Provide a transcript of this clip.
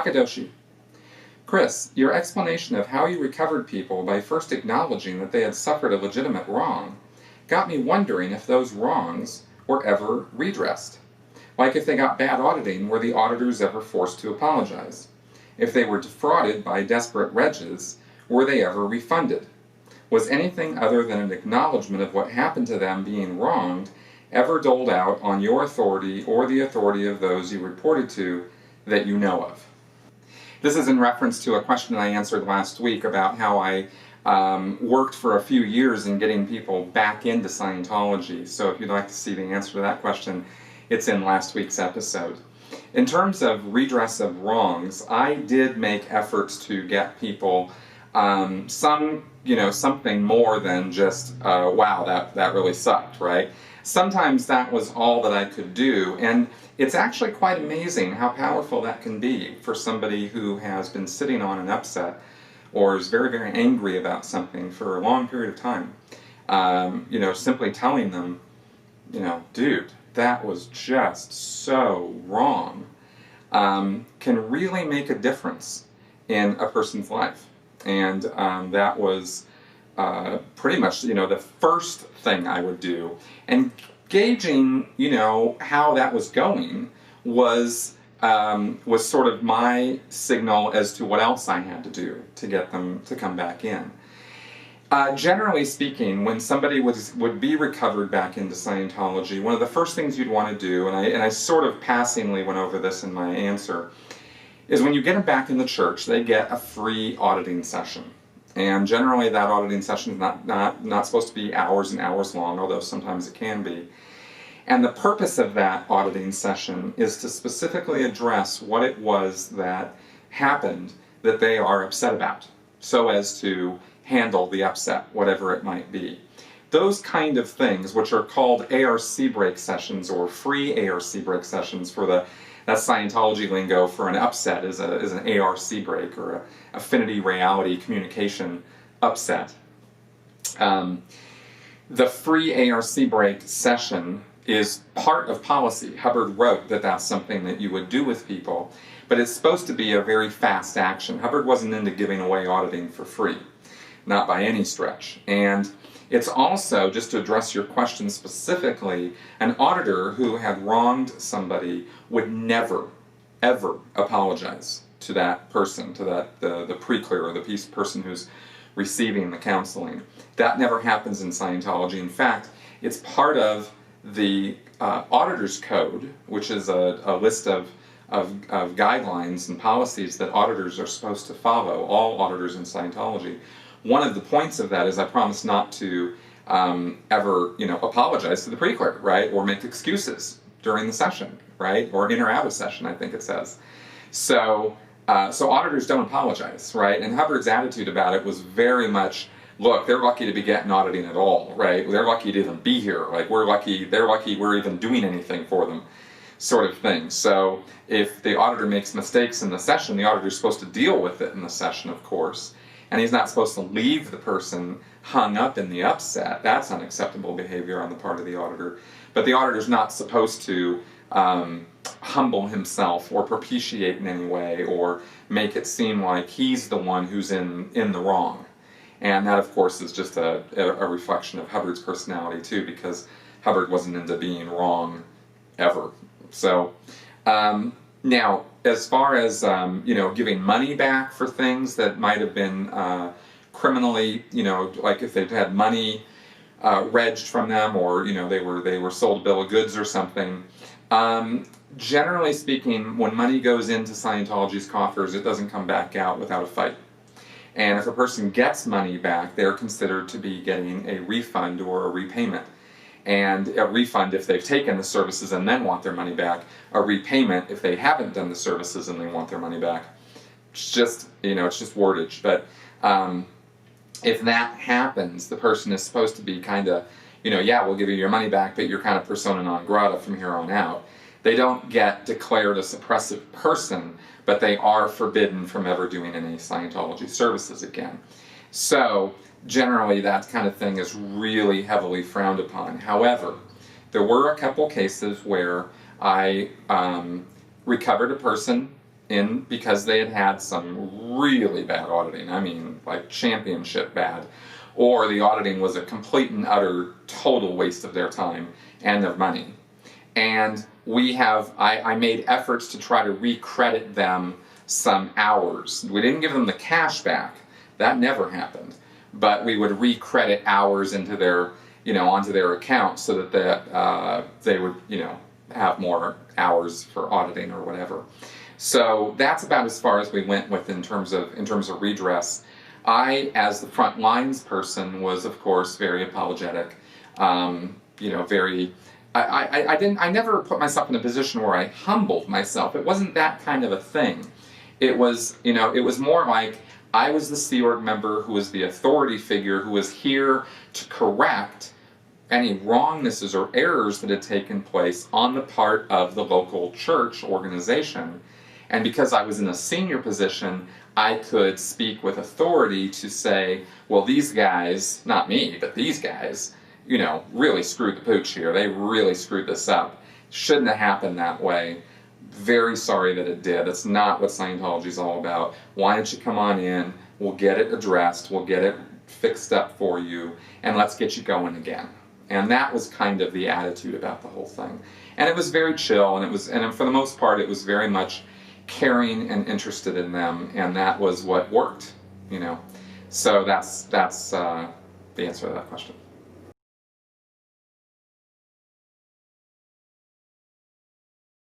Takadoshi. Chris, your explanation of how you recovered people by first acknowledging that they had suffered a legitimate wrong got me wondering if those wrongs were ever redressed. Like if they got bad auditing, were the auditors ever forced to apologize? If they were defrauded by desperate wretches, were they ever refunded? Was anything other than an acknowledgement of what happened to them being wronged ever doled out on your authority or the authority of those you reported to that you know of? This is in reference to a question I answered last week about how I worked for a few years in getting people back into Scientology. So if you'd like to see the answer to that question, it's in last week's episode. In terms of redress of wrongs, I did make efforts to get people something more than just, wow, that really sucked, right? Sometimes that was all that I could do, and it's actually quite amazing how powerful that can be for somebody who has been sitting on an upset or is very, very angry about something for a long period of time. Simply telling them, dude, that was just so wrong, can really make a difference in a person's life. And that was pretty much, the first thing I would do. And gauging, how that was going was sort of my signal as to what else I had to do to get them to come back in. Generally speaking, when somebody would be recovered back into Scientology, one of the first things you'd want to do, and I sort of passingly went over this in my answer, is when you get them back in the church, they get a free auditing session. And generally that auditing session is not supposed to be hours and hours long, although sometimes it can be. And the purpose of that auditing session is to specifically address what it was that happened that they are upset about, so as to handle the upset, whatever it might be. Those kind of things, which are called ARC break sessions or free ARC break sessions that's Scientology lingo for an upset, is an ARC break or a affinity reality communication upset. The free ARC break session is part of policy. Hubbard wrote that that's something that you would do with people, but it's supposed to be a very fast action. Hubbard wasn't into giving away auditing for free, not by any stretch. And it's also, just to address your question specifically, an auditor who had wronged somebody would never, ever apologize to that person, to the pre-clear or the person who's receiving the counseling. That never happens in Scientology. In fact, it's part of the Auditor's Code, which is a list of guidelines and policies that auditors are supposed to follow, all auditors in Scientology. One of the points of that is I promise not to ever, apologize to the pre-clerk, right, or make excuses during the session, right, or in or out of session, I think it says. So auditors don't apologize, right, and Hubbard's attitude about it was very much, look, they're lucky to be getting auditing at all, right, they're lucky to even be here, like they're lucky we're even doing anything for them, sort of thing. So if the auditor makes mistakes in the session, the auditor's supposed to deal with it in the session, of course. And he's not supposed to leave the person hung up in the upset. That's unacceptable behavior on the part of the auditor. But the auditor's not supposed to humble himself or propitiate in any way or make it seem like he's the one who's in the wrong. And that, of course, is just a reflection of Hubbard's personality, too, because Hubbard wasn't into being wrong ever. So, now, as far as, giving money back for things that might have been criminally, like if they'd had money regged from them or, they were sold a bill of goods or something, generally speaking, when money goes into Scientology's coffers, it doesn't come back out without a fight. And if a person gets money back, they're considered to be getting a refund or a repayment. And a refund if they've taken the services and then want their money back, a repayment if they haven't done the services and they want their money back. It's just, it's just wordage. But if that happens, the person is supposed to be kind of, yeah, we'll give you your money back, but you're kind of persona non grata from here on out. They don't get declared a suppressive person, but they are forbidden from ever doing any Scientology services again. So, generally, that kind of thing is really heavily frowned upon. However, there were a couple cases where I recovered a person in because they had had some really bad auditing. I mean, like championship bad. Or the auditing was a complete and utter total waste of their time and their money. And I made efforts to try to recredit them some hours. We didn't give them the cash back. That never happened. But we would recredit hours into their, onto their account so that they would, have more hours for auditing or whatever. So that's about as far as we went with in terms of redress. I, as the front lines person, was of course very apologetic. I never put myself in a position where I humbled myself. It wasn't that kind of a thing. It was, it was more like I was the Sea Org member who was the authority figure who was here to correct any wrongnesses or errors that had taken place on the part of the local church organization. And because I was in a senior position, I could speak with authority to say, well, these guys, not me, but these guys, really screwed the pooch here. They really screwed this up. Shouldn't have happened that way. Very sorry that it did. That's not what Scientology is all about. Why don't you come on in? We'll get it addressed. We'll get it fixed up for you, and let's get you going again. And that was kind of the attitude about the whole thing. And it was very chill, and for the most part, it was very much caring and interested in them, and that was what worked, So that's the answer to that question.